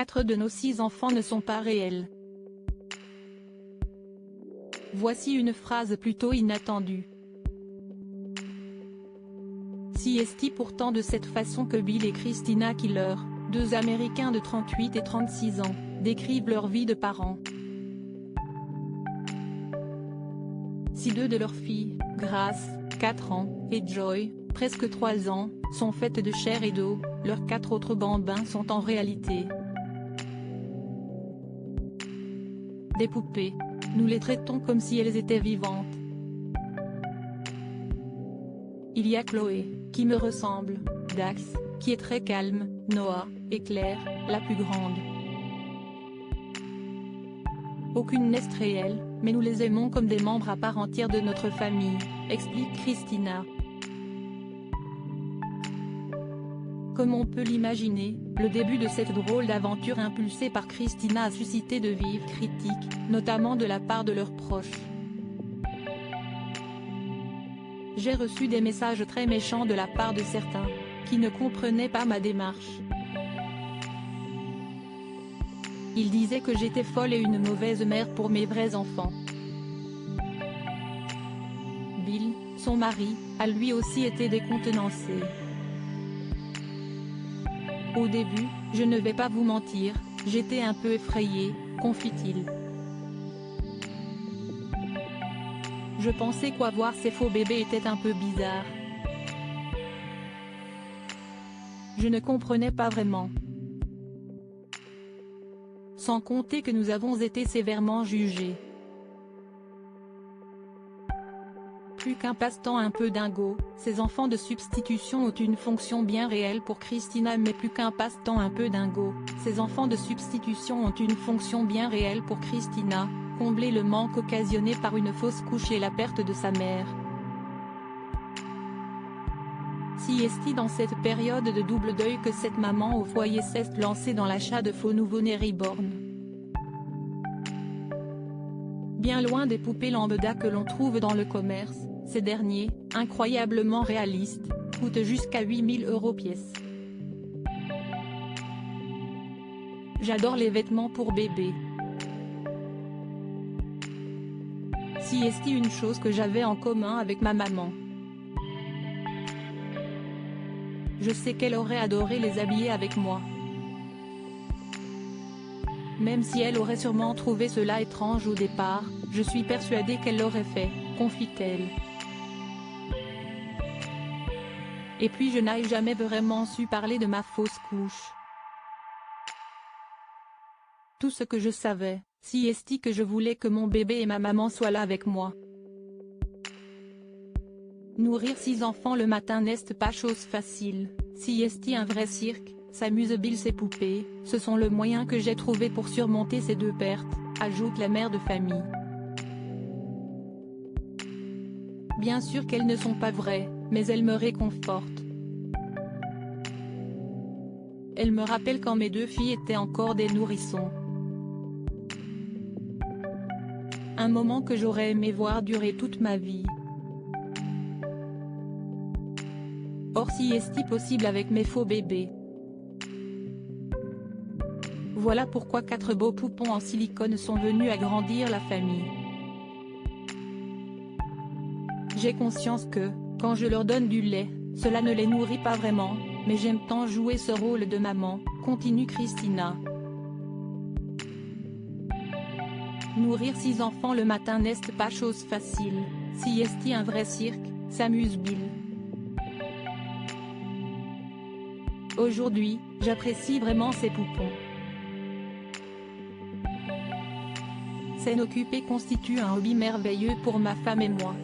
4 de nos 6 enfants ne sont pas réels. Voici une phrase plutôt inattendue. Si est-il pourtant de cette façon que Bill et Christina Killer, 2 Américains de 38 et 36 ans, décrivent leur vie de parents. Si 2 de leurs filles, Grace, 4 ans, et Joy, presque 3 ans, sont faites de chair et d'eau, leurs 4 autres bambins sont en réalité des poupées. Nous les traitons comme si elles étaient vivantes. Il y a Chloé, qui me ressemble, Dax, qui est très calme, Noah, et Claire, la plus grande. Aucune n'est réelle, mais nous les aimons comme des membres à part entière de notre famille, explique Christina. Comme on peut l'imaginer, le début de cette drôle d'aventure impulsée par Christina a suscité de vives critiques, notamment de la part de leurs proches. J'ai reçu des messages très méchants de la part de certains, qui ne comprenaient pas ma démarche. Ils disaient que j'étais folle et une mauvaise mère pour mes vrais enfants. Bill, son mari, a lui aussi été décontenancé. Au début, je ne vais pas vous mentir, j'étais un peu effrayée, confie-t-il. Je pensais qu'avoir ces faux bébés était un peu bizarre. Je ne comprenais pas vraiment. Sans compter que nous avons été sévèrement jugés. Plus qu'un passe-temps un peu dingo, ces enfants de substitution ont une fonction bien réelle pour Christina, mais plus qu'un passe-temps un peu dingo, ces enfants de substitution ont une fonction bien réelle pour Christina, combler le manque occasionné par une fausse couche et la perte de sa mère. Si est-il dans cette période de double deuil que cette maman au foyer s'est lancée dans l'achat de faux nouveau-nés reborn. Bien loin des poupées lambda que l'on trouve dans le commerce, ces derniers, incroyablement réalistes, coûtent jusqu'à 8 000 € pièce. J'adore les vêtements pour bébé. Si est-il une chose que j'avais en commun avec ma maman. Je sais qu'elle aurait adoré les habiller avec moi. Même si elle aurait sûrement trouvé cela étrange au départ, je suis persuadée qu'elle l'aurait fait, confie-t-elle. Et puis je n'ai jamais vraiment su parler de ma fausse couche. Tout ce que je savais, si est-il que je voulais que mon bébé et ma maman soient là avec moi. Nourrir 6 enfants le matin n'est pas chose facile, si est-il un vrai cirque, s'amuse Bill. Ses poupées, ce sont le moyen que j'ai trouvé pour surmonter ces 2 pertes, ajoute la mère de famille. Bien sûr qu'elles ne sont pas vraies, mais elles me réconfortent. Elles me rappellent quand mes 2 filles étaient encore des nourrissons. Un moment que j'aurais aimé voir durer toute ma vie. Or si est-il possible avec mes faux bébés. Voilà pourquoi 4 beaux poupons en silicone sont venus agrandir la famille. J'ai conscience que, quand je leur donne du lait, cela ne les nourrit pas vraiment, mais j'aime tant jouer ce rôle de maman, continue Christina. Nourrir 6 enfants le matin n'est pas chose facile, si est-il un vrai cirque, s'amuse Bill. Aujourd'hui, j'apprécie vraiment ces poupons. S'en occuper constitue un hobby merveilleux pour ma femme et moi.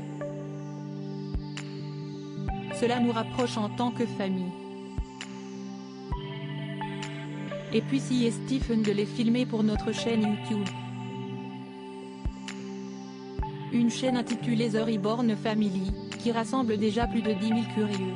Cela nous rapproche en tant que famille. Et puis si est-il fun de les filmer pour notre chaîne YouTube. Une chaîne intitulée The Reborn Family, qui rassemble déjà plus de 10 000 curieux.